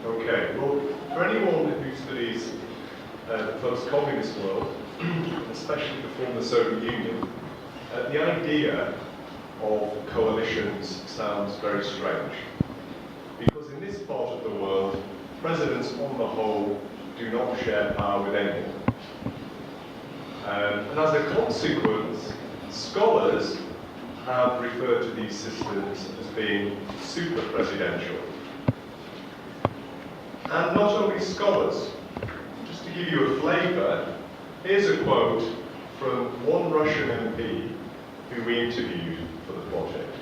Okay, well, for anyone who studies the post-communist world, especially the former Soviet Union, the idea of coalitions sounds very strange. Because in this part of the world, presidents on the whole do not share power with anyone. And as a consequence, scholars have referred to these systems as being super-presidential. And not only scholars. Just to give you a flavour, here's a quote from one Russian MP who we interviewed for the project.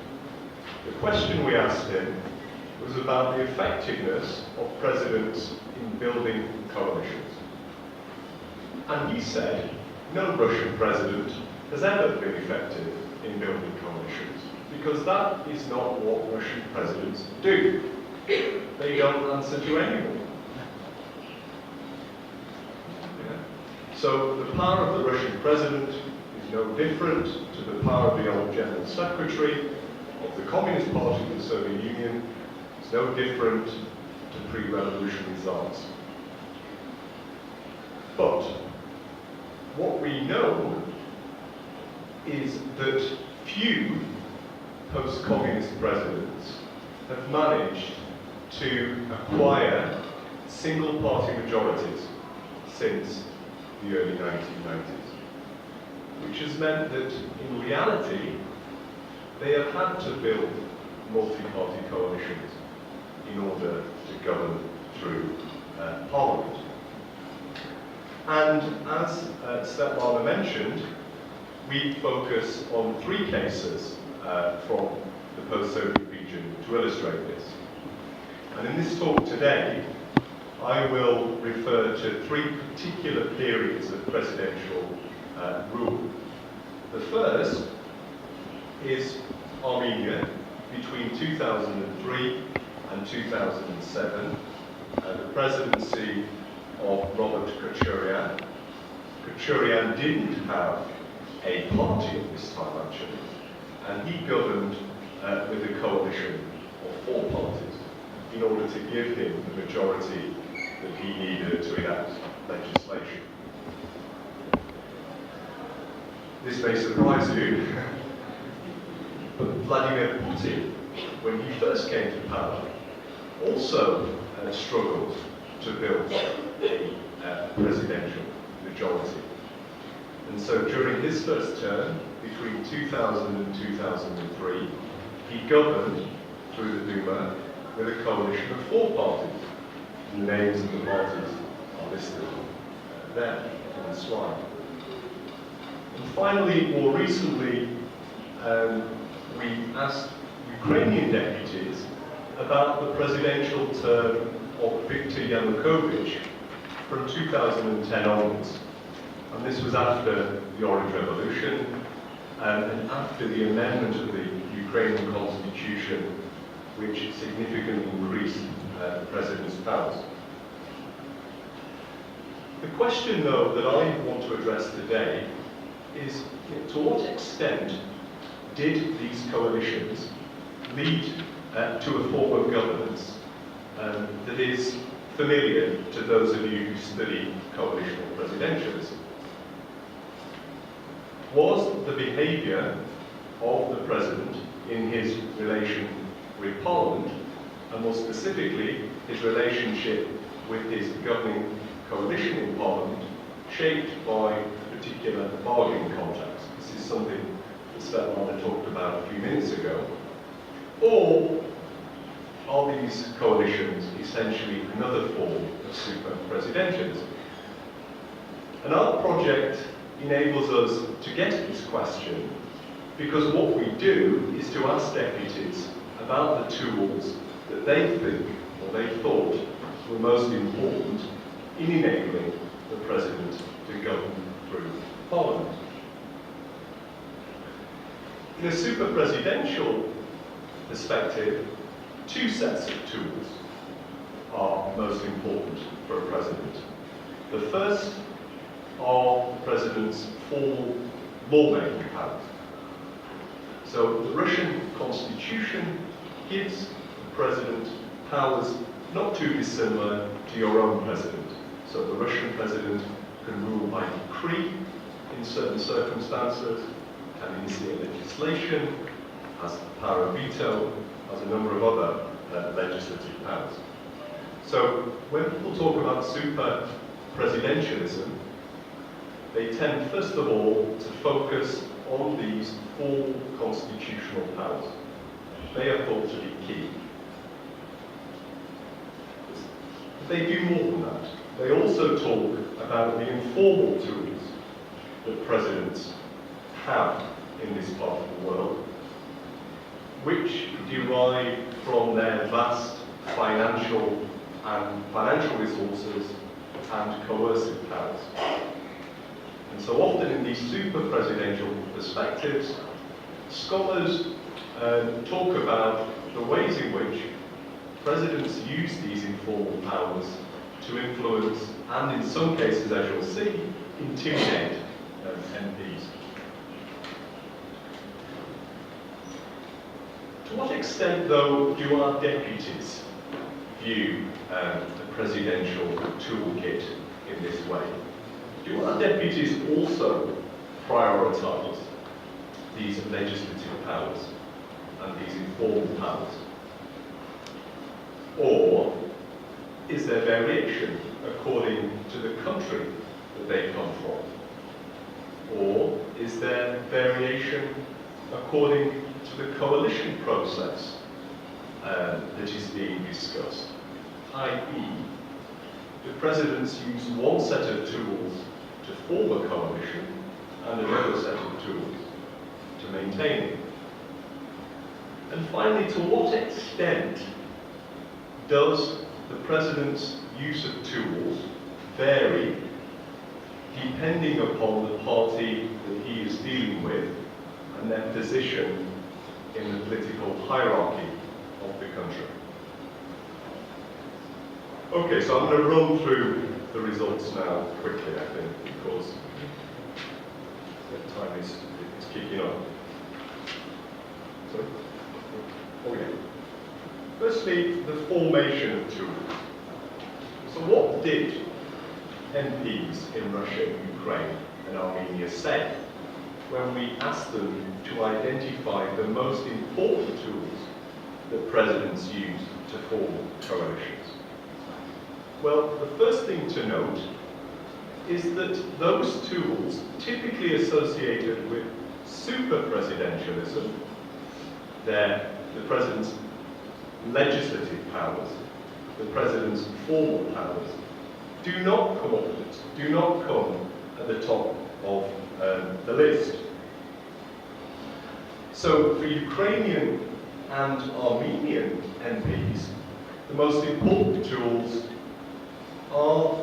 The question we asked him was about the effectiveness of presidents in building coalitions. And he said, no Russian president has ever been effective in building coalitions, because that is not what Russian presidents do. They don't answer to anyone. So the power of the Russian president is no different to the power of the old General Secretary of the Communist Party of the Soviet Union. It's no different to pre-revolutionary czars. But what we know is that few post-communist presidents have managed to acquire single-party majorities since the early 1990s, which has meant that in reality they have had to build multi-party coalitions in order to govern through Parliament. And as Svetlana mentioned, we focus on three cases from the post-Soviet region to illustrate this. And in this talk today, I will refer to three particular periods of presidential rule. The first is Armenia between 2003 and 2007, the presidency of Robert Kachurian. Kachurian didn't have a party at this time, actually, and he governed with a coalition of four parties in order to give him the majority that he needed to enact legislation. This may surprise you, but Vladimir Putin, when he first came to power, also struggled to build a presidential majority. And so during his first term, between 2000 and 2003, he governed through the Duma with a coalition of four parties. And the names of the parties are listed there in the slide. And finally, more recently, we asked Ukrainian deputies about the presidential term of Viktor Yanukovych from 2010 onwards. And this was after the Orange Revolution and after the amendment of the Ukrainian constitution, which significantly increased the president's powers. The question, though, that I want to address today is, to what extent did these coalitions lead to a form of governance that is familiar to those of you who study coalitional presidentialism? Was the behaviour of the president in his relation with Parliament, and more specifically his relationship with his governing coalition in Parliament, shaped by particular bargaining contracts? This is something that Svetlana talked about a few minutes ago. Or are these coalitions essentially another form of super-presidentialism? And our project enables us to get at this question because what we do is to ask deputies about the tools that they think or they thought were most important in enabling the president to govern through Parliament. In a super-presidential perspective, two sets of tools are most important for a president. The first are the president's formal lawmaking powers. So the Russian constitution gives the president powers not too dissimilar to your own president. So the Russian president can rule by decree in certain circumstances, can initiate legislation, has the power of veto, has a number of other legislative powers. So when people talk about super presidentialism, they tend first of all to focus on these four constitutional powers. They are thought to be key. They do more than that. They also talk about the informal tools that presidents have in this part of the world, which derive from their vast financial resources and coercive powers. And so often in these super presidential perspectives, scholars talk about the ways in which presidents use these informal powers to influence, and in some cases, as you'll see, intimidate MPs. To what extent, though, do our deputies view the presidential toolkit in this way? Do our deputies also prioritise these legislative powers and these informal powers? Or is there variation according to the country that they come from? Or is there variation according to the coalition process that is being discussed? i.e., do presidents use one set of tools to form a coalition and another set of tools to maintain it? And finally, to what extent does the president's use of tools vary depending upon the party that he is dealing with and their position in the political hierarchy of the country? Okay, so I'm going to run through the results now quickly, I think, because the time is kicking on. Sorry? Oh yeah. Firstly, the formation of tools. So what did MPs in Russia, Ukraine and Armenia say when we asked them to identify the most important tools that presidents use to form coalitions? Well, the first thing to note is that those tools typically associated with super presidentialism, they're the president's legislative powers, the president's formal powers, do not come at the top of the list. So for Ukrainian and Armenian MPs, the most important tools are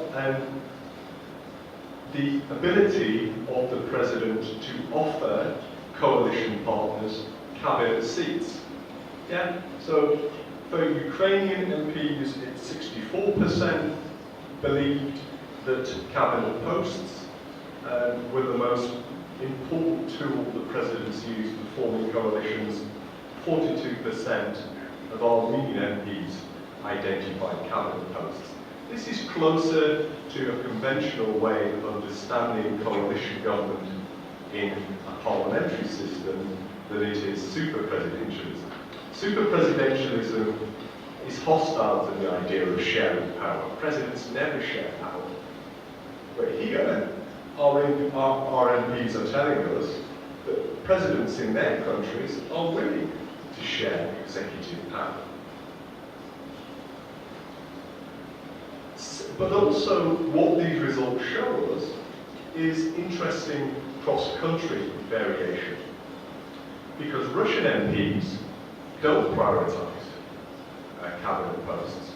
the ability of the president to offer coalition partners cabinet seats. Yeah, so for Ukrainian MPs, it's 64% believed that cabinet posts were the most important tool that presidents use for forming coalitions. 42% of Armenian MPs identified cabinet posts. This is closer to a conventional way of understanding coalition government in a parliamentary system than it is super presidentialism. Super presidentialism is hostile to the idea of sharing power. Presidents never share power. But here, our MPs are telling us that presidents in their countries are willing to share executive power. But also, what these results show us is interesting cross-country variation. Because Russian MPs don't prioritise cabinet posts,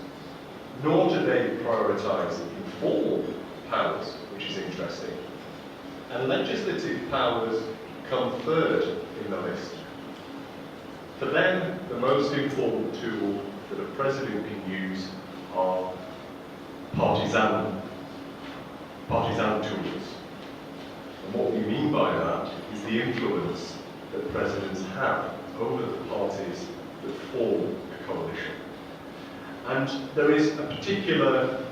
nor do they prioritise informal powers, which is interesting. And legislative powers come third in the list. For them, the most important tool that a president can use are partisan tools. And what we mean by that is the influence that presidents have over the parties that form a coalition. And there is a particular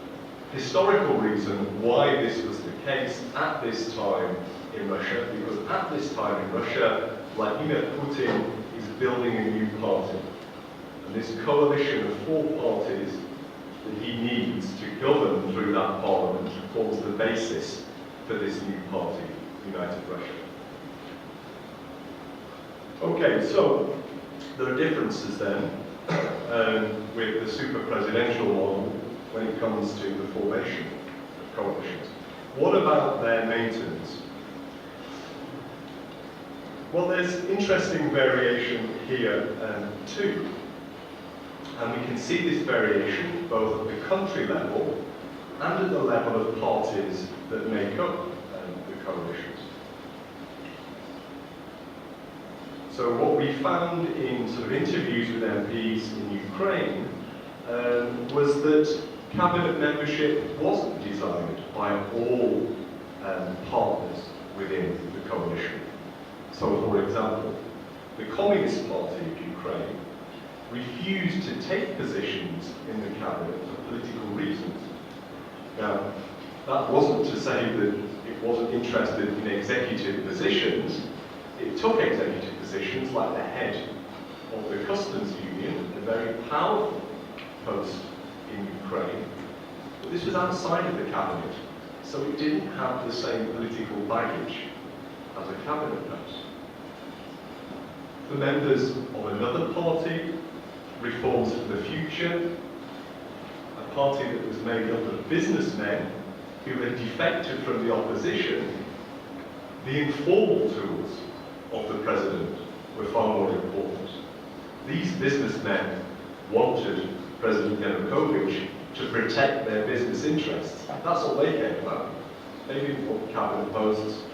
historical reason why this was the case at this time in Russia, because at this time in Russia, Vladimir Putin is building a new party. And this coalition of 4 parties that he needs to govern through that parliament forms the basis for this new party, United Russia. Okay, so there are differences then with the super-presidential model when it comes to the formation of coalitions. What about their maintenance? Well, there's interesting variation here too. And we can see this variation both at the country level and at the level of parties that make up the coalitions. So what we found in sort of interviews with MPs in Ukraine was that cabinet membership wasn't desired by all partners within the coalition. So, for example, the Communist Party of Ukraine refused to take positions in the cabinet for political reasons. Now, that wasn't to say that it wasn't interested in executive positions. It took executive positions like the head of the Customs Union, a very powerful post in Ukraine. But this was outside of the cabinet, so it didn't have the same political baggage as a cabinet post. For members of another party, Reforms for the Future, a party that was made up of businessmen who had defected from the opposition, the informal tools of the president were far more important. These businessmen wanted President Yanukovych to protect their business interests. That's all they cared about. They didn't want cabinet posts.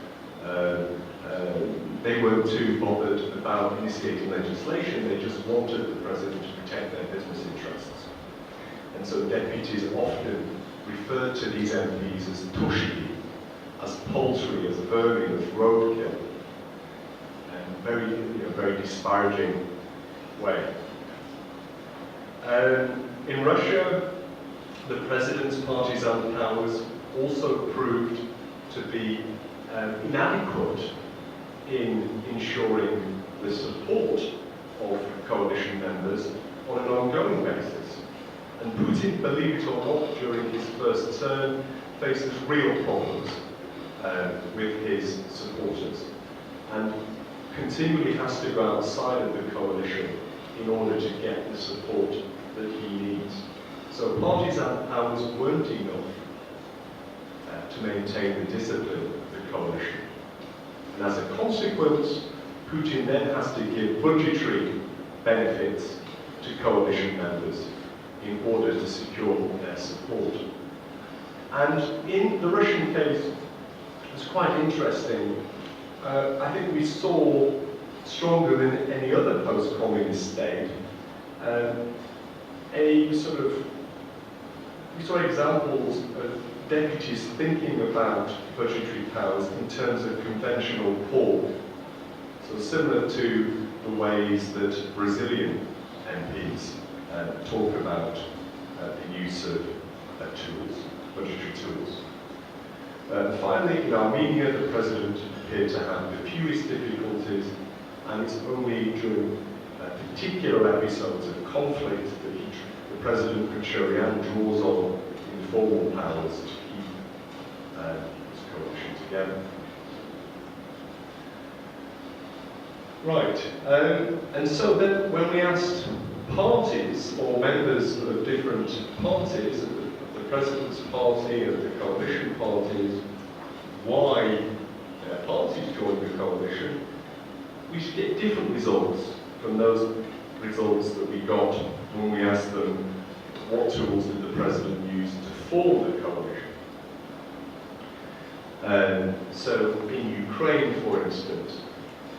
They weren't too bothered about initiating legislation. They just wanted the president to protect their business interests. And so deputies often referred to these MPs as tushki, as poultry, as vermin, as roadkill, and very disparaging way. In Russia, the president's partisan powers also proved to be inadequate in ensuring the support of coalition members on an ongoing basis. And Putin, believe it or not, during his first term, faces real problems with his supporters, and continually has to go outside of the coalition in order to get the support that he needs. So partisan powers weren't enough to maintain the discipline of the coalition. And as a consequence, Putin then has to give budgetary benefits to coalition members in order to secure their support. And in the Russian case, it's quite interesting. I think we saw, stronger than any other post-communist state, we saw examples of deputies thinking about budgetary powers in terms of conventional pork. So similar to the ways that Brazilian MPs talk about the use of tools, budgetary tools. Finally, in Armenia, the president appeared to have the fewest difficulties, and it's only during particular episodes of conflict that the President Kachurian draws on informal powers to keep his coalition together. Right, and so then when we asked parties or members of different parties, of the President's party, of the coalition parties, why their parties joined the coalition, we should get different results from those results that we got when we asked them what tools did the President use to form the coalition. So in Ukraine, for instance,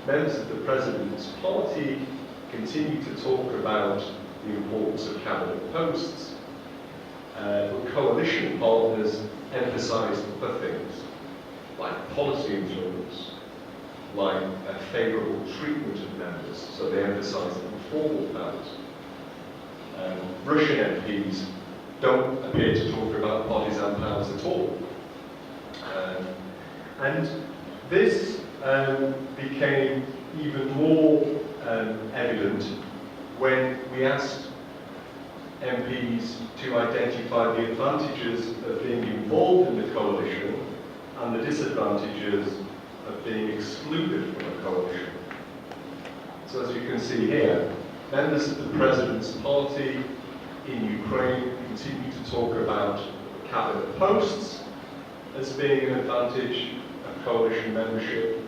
members of the President's party continue to talk about the importance of cabinet posts, but coalition partners emphasise other things, like policy influence, like favourable treatment of members, so they emphasise informal powers. Russian MPs don't appear to talk about partisan powers at all. And this became even more evident when we asked MPs to identify the advantages of being involved in the coalition and the disadvantages of being excluded from a coalition. So as you can see here, members of the President's party in Ukraine continue to talk about cabinet posts as being an advantage of coalition membership.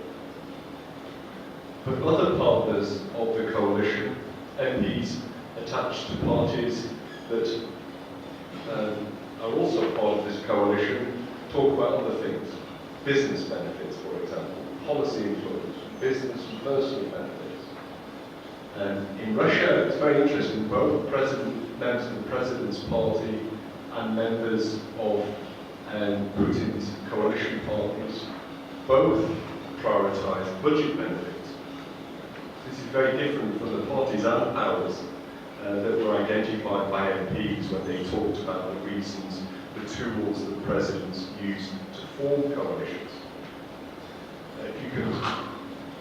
But other partners of the coalition, MPs attached to parties that are also part of this coalition, talk about other things. Business benefits, for example, policy influence, business and personal benefits. In Russia, it's very interesting, both members of the President's party and members of Putin's coalition partners both prioritize budget benefits. This is very different from the partisan powers that were identified by MPs when they talked about the reasons, the tools that presidents used to form coalitions. If you can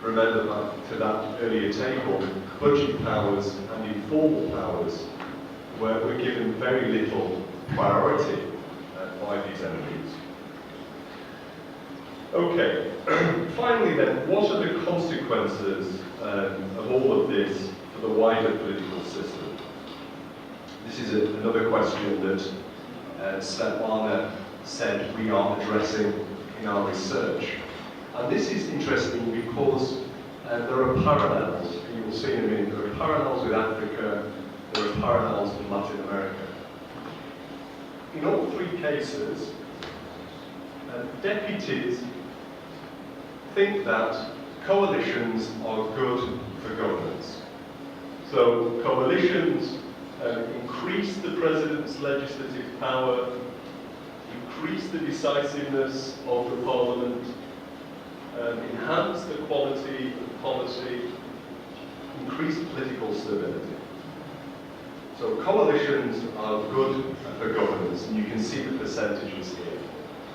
remember back to that earlier table, budget powers and informal powers were given very little priority by these MPs. Okay, finally then, what are the consequences of all of this for the wider political system? This is another question that Svetlana said we are addressing in our research. And this is interesting because there are parallels, and you will see in a minute, there are parallels with Africa, there are parallels with Latin America. In all three cases, deputies think that coalitions are good for governance. So coalitions increase the president's legislative power, increase the decisiveness of the parliament, enhance the quality of policy, increase political stability. So coalitions are good for governance, and you can see the percentages here.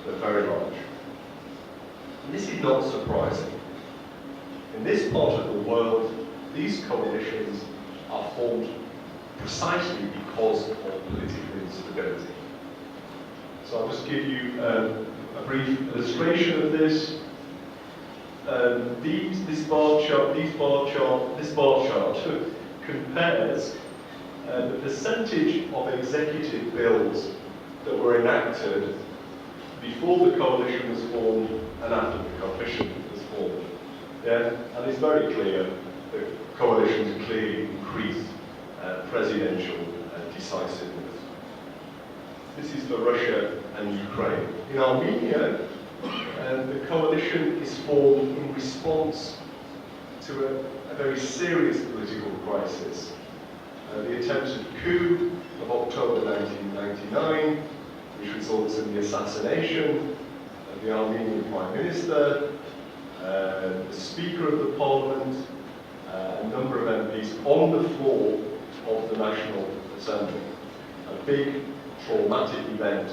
They're very large. And this is not surprising. In this part of the world, these coalitions are formed precisely because of political instability. So I'll just give you a brief illustration of this. This bar chart compares the percentage of executive bills that were enacted before the coalition was formed and after the coalition was formed. Yeah? And it's very clear that coalitions clearly increase presidential decisiveness. This is for Russia and Ukraine. In Armenia, the coalition is formed in response to a very serious political crisis. The attempted coup of October 1999, which results in the assassination of the Armenian Prime Minister, the Speaker of the Parliament, a number of MPs on the floor of the National Assembly. A big traumatic event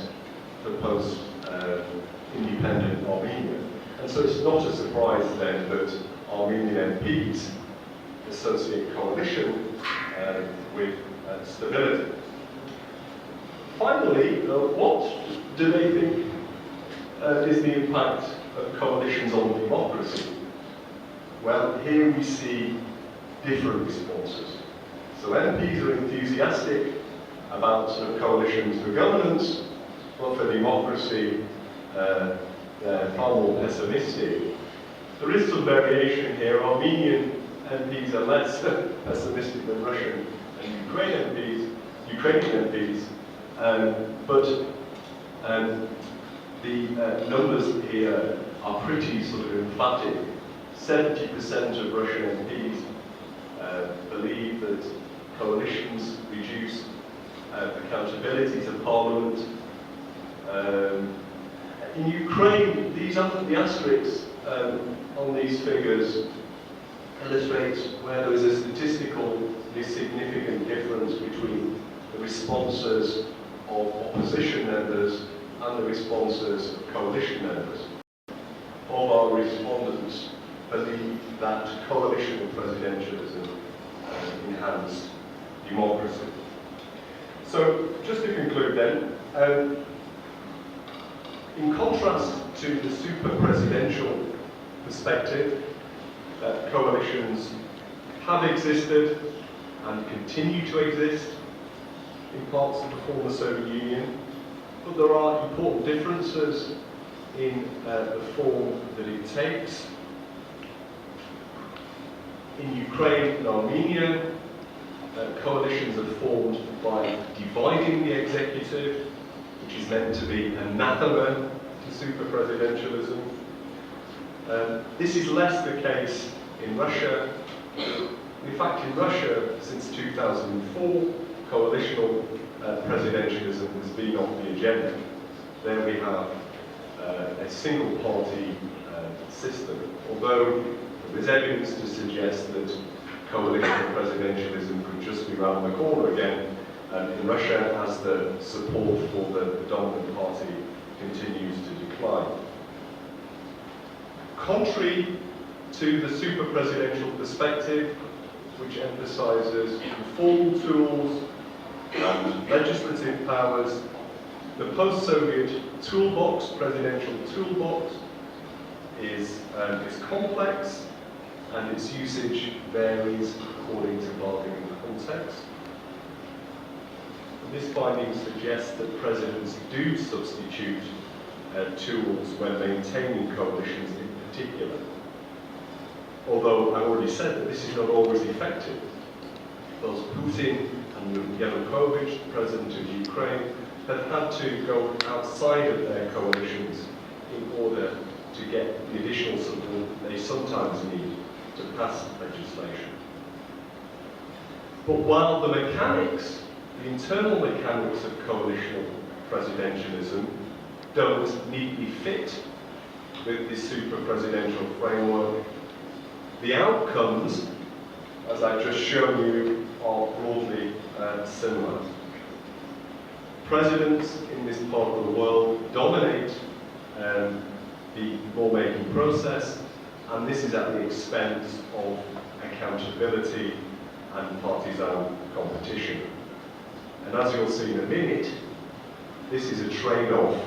for post-independent Armenia. And so it's not a surprise then that Armenian MPs associate coalition with stability. Finally, what do they think is the impact of coalitions on democracy? Well, here we see different responses. So MPs are enthusiastic about sort of coalitions for governance, but for democracy, they're far more pessimistic. There is some variation here. Armenian MPs are less pessimistic than Russian and Ukrainian MPs, but the numbers here are pretty sort of emphatic. 70% of Russian MPs believe that coalitions reduce accountability to parliament. In Ukraine, the asterisks on these figures illustrates where there is a statistically significant difference between the responses of opposition members and the responses of coalition members. Of our respondents believe that coalitional presidentialism enhanced democracy. So, just to conclude then, in contrast to the super-presidential perspective, that coalitions have existed and continue to exist in parts of the former Soviet Union, but there are important differences in the form that it takes. In Ukraine and Armenia, coalitions are formed by dividing the executive, which is meant to be anathema to super-presidentialism. This is less the case in Russia. In fact, in Russia, since 2004, coalitional presidentialism has been off the agenda. There we have a single-party system, although there's evidence to suggest that coalitional presidentialism could just be around the corner again in Russia as the support for the dominant party continues to decline. Contrary to the super-presidential perspective, which emphasizes informal tools and legislative powers, the post-Soviet toolbox, presidential toolbox, is complex, and its usage varies according to bargaining context. And this finding suggests that presidents do substitute tools when maintaining coalitions in particular. Although I've already said that this is not always effective. Both Putin and Yanukovych, the president of Ukraine, have had to go outside of their coalitions in order to get the additional support they sometimes need to pass legislation. But while the mechanics, the internal mechanics of coalitional presidentialism don't neatly fit with this super-presidential framework, the outcomes, as I've just shown you, are broadly similar. Presidents in this part of the world dominate the lawmaking process, and this is at the expense of accountability and partisan competition. And as you'll see in a minute, this is a trade-off